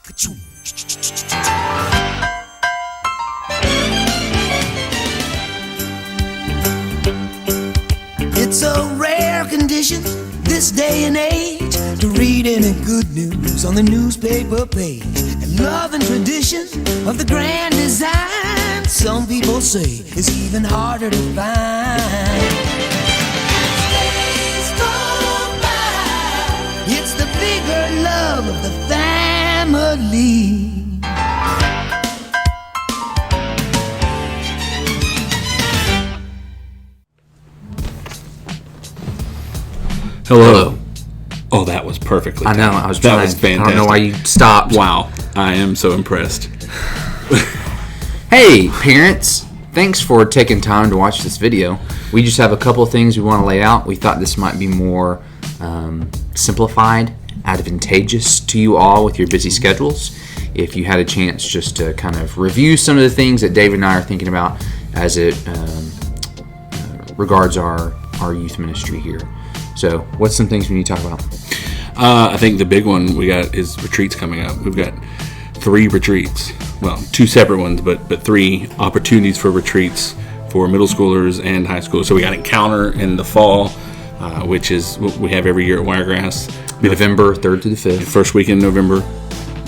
It's a rare condition this day and age to read any good news on the newspaper page. And love and tradition of the grand design, some people say, is even harder to find. Days go by, it's the bigger love of the family. Hello. Oh, that was perfectly I know. timed. I was trying. That was fantastic. I don't know why you stopped. Wow. I am so impressed. Hey, parents. Thanks for taking time to watch this video. We just have a couple of things we want to lay out. We thought this might be more simplified, advantageous to you all with your busy schedules. If you had a chance just to kind of review some of the things that David and I are thinking about as it regards our youth ministry here. So, what's some things we need to talk about? I think the big one we got is retreats coming up. We've got 3 retreats. Well, 2 separate ones, but 3 opportunities for retreats for middle schoolers and high schoolers. So we got Encounter in the fall, which is what we have every year at Wiregrass. November 3rd to the 5th. First weekend in November.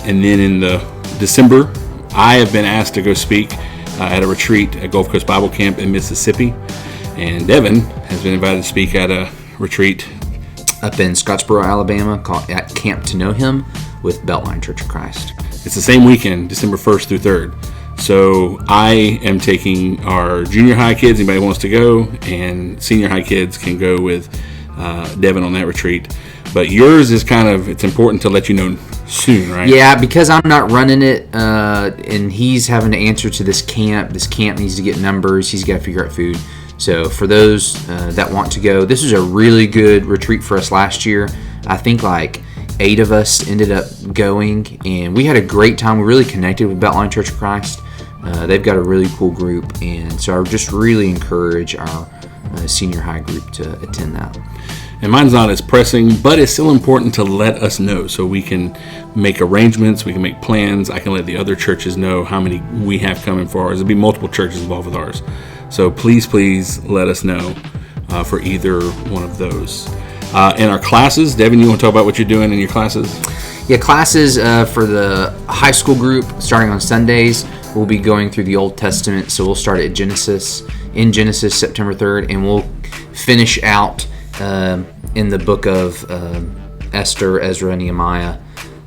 And then in the December, I have been asked to go speak at a retreat at Gulf Coast Bible Camp in Mississippi. And Devin has been invited to speak at a retreat up in Scottsboro, Alabama, called at Camp to Know Him with Beltline Church of Christ. It's the same weekend, December 1st through 3rd. So I am taking our junior high kids, anybody wants to go, and senior high kids can go with Devin on that retreat. But yours is it's important to let you know soon, right? Yeah, because I'm not running it, and he's having to answer to this camp. This camp needs to get numbers. He's got to figure out food. So for those that want to go, this was a really good retreat for us last year. I think like 8 of us ended up going, and we had a great time. We really connected with Beltline Church of Christ. They've got a really cool group, and so I would just really encourage our senior high group to attend that. And mine's not as pressing, but it's still important to let us know so we can make arrangements, we can make plans. I can let the other churches know how many we have coming for ours. There'll be multiple churches involved with ours. So please let us know for either one of those. In our classes, Devin, you want to talk about what you're doing in your classes? Yeah, classes for the high school group starting on Sundays. We'll be going through the Old Testament. So we'll start at Genesis, September 3rd, and we'll finish out in the book of Esther, Ezra, Nehemiah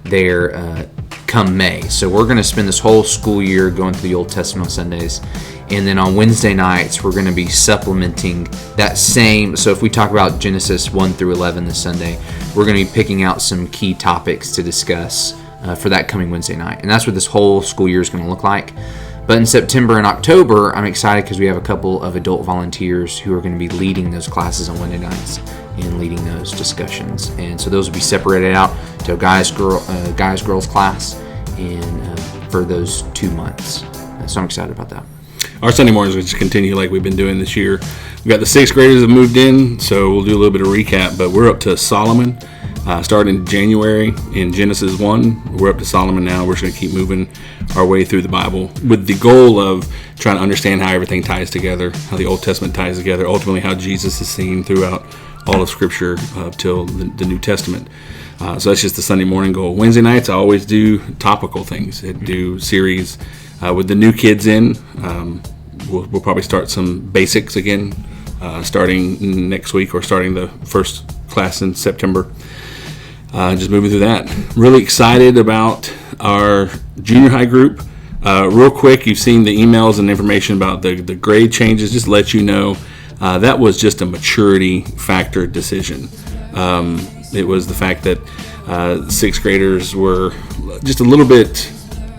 there come May. So we're going to spend this whole school year going through the Old Testament on Sundays. And then on Wednesday nights, we're going to be supplementing that same. So if we talk about Genesis 1 through 11 this Sunday, we're going to be picking out some key topics to discuss for that coming Wednesday night. And that's what this whole school year is going to look like. But in September and October, I'm excited because we have a couple of adult volunteers who are going to be leading those classes on Wednesday nights and leading those discussions. And so those will be separated out to a guys, girls class and for those 2 months. So I'm excited about that. Our Sunday mornings will just continue like we've been doing this year. We've got the 6th graders that moved in, so we'll do a little bit of recap. But we're up to Solomon, starting in January in Genesis 1. We're up to Solomon now. We're just going to keep moving our way through the Bible with the goal of trying to understand how everything ties together, how the Old Testament ties together, ultimately how Jesus is seen throughout all of Scripture up till the New Testament. So that's just the Sunday morning goal. Wednesday nights, I always do topical things. I do series with the new kids in. We'll probably start some basics again, starting next week or starting the first class in September. Just moving through that. Really excited about our junior high group. Real quick, you've seen the emails and information about the grade changes. Just to let you know, that was just a maturity factor decision. It was the fact that 6th graders were just a little bit,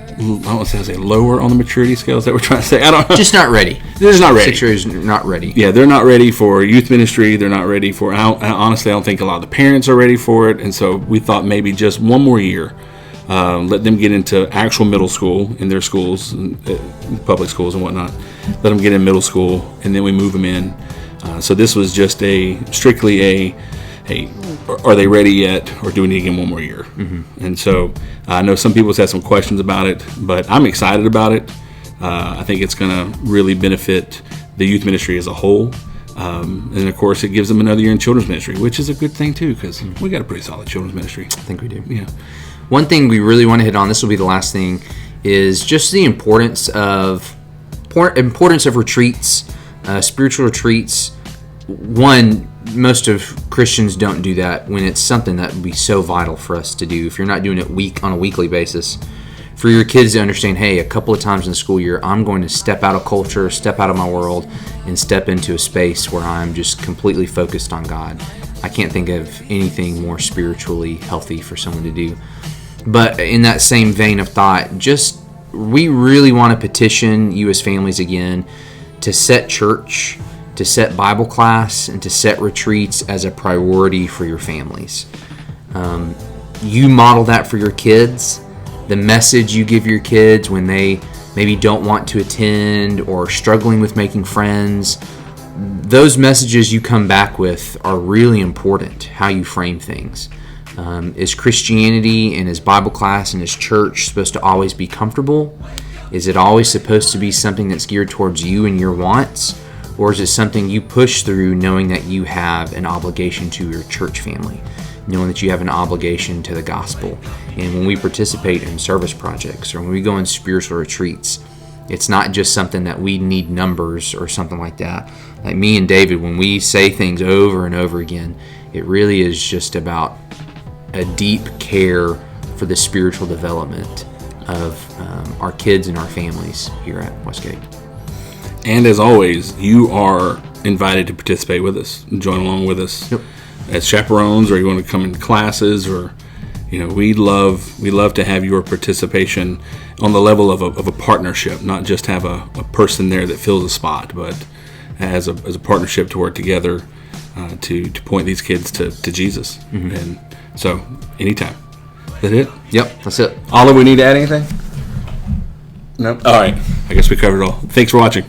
I don't want to say lower on the maturity scales that we're trying to say. I don't know. Just not ready. They're just not ready. 6th graders not ready. Yeah, they're not ready for youth ministry. They're not ready for, honestly, I don't think a lot of the parents are ready for it. And so we thought maybe just one more year, let them get into actual middle school in their schools, public schools and whatnot. Let them get in middle school, and then we move them in. So this was just strictly a are they ready yet, or do we need to give them one more year? And so I know some people have had some questions about it, but I'm excited about it. I think it's going to really benefit the youth ministry as a whole. And of course, it gives them another year in children's ministry, which is a good thing too, because we got a pretty solid children's ministry. I think we do. Yeah. One thing we really want to hit on, this will be the last thing, is just the importance of retreats, spiritual retreats. One, most of Christians don't do that when it's something that would be so vital for us to do. If you're not doing it on a weekly basis, for your kids to understand, hey, a couple of times in the school year, I'm going to step out of culture, step out of my world, and step into a space where I'm just completely focused on God. I can't think of anything more spiritually healthy for someone to do. But in that same vein of thought, we really want to petition you as families again to set church, to set Bible class, and to set retreats as a priority for your families. You model that for your kids. The message you give your kids when they maybe don't want to attend or struggling with making friends, those messages you come back with are really important, how you frame things. Is Christianity and is Bible class and is church supposed to always be comfortable? Is it always supposed to be something that's geared towards you and your wants? Or is it something you push through knowing that you have an obligation to your church family, knowing that you have an obligation to the gospel? And when we participate in service projects or when we go on spiritual retreats, it's not just something that we need numbers or something like that. Like me and David, when we say things over and over again, it really is just about a deep care for the spiritual development of our kids and our families here at Westgate. And as always, you are invited to participate with us, join along with us as chaperones, or you want to come in classes, or we love to have your participation on the level of a partnership, not just have a person there that fills a spot, but as a partnership to work together to point these kids to Jesus. And so, anytime. Is that it? Yep, that's it. Olive, we need to add anything? Nope. All right. I guess we covered it all. Thanks for watching.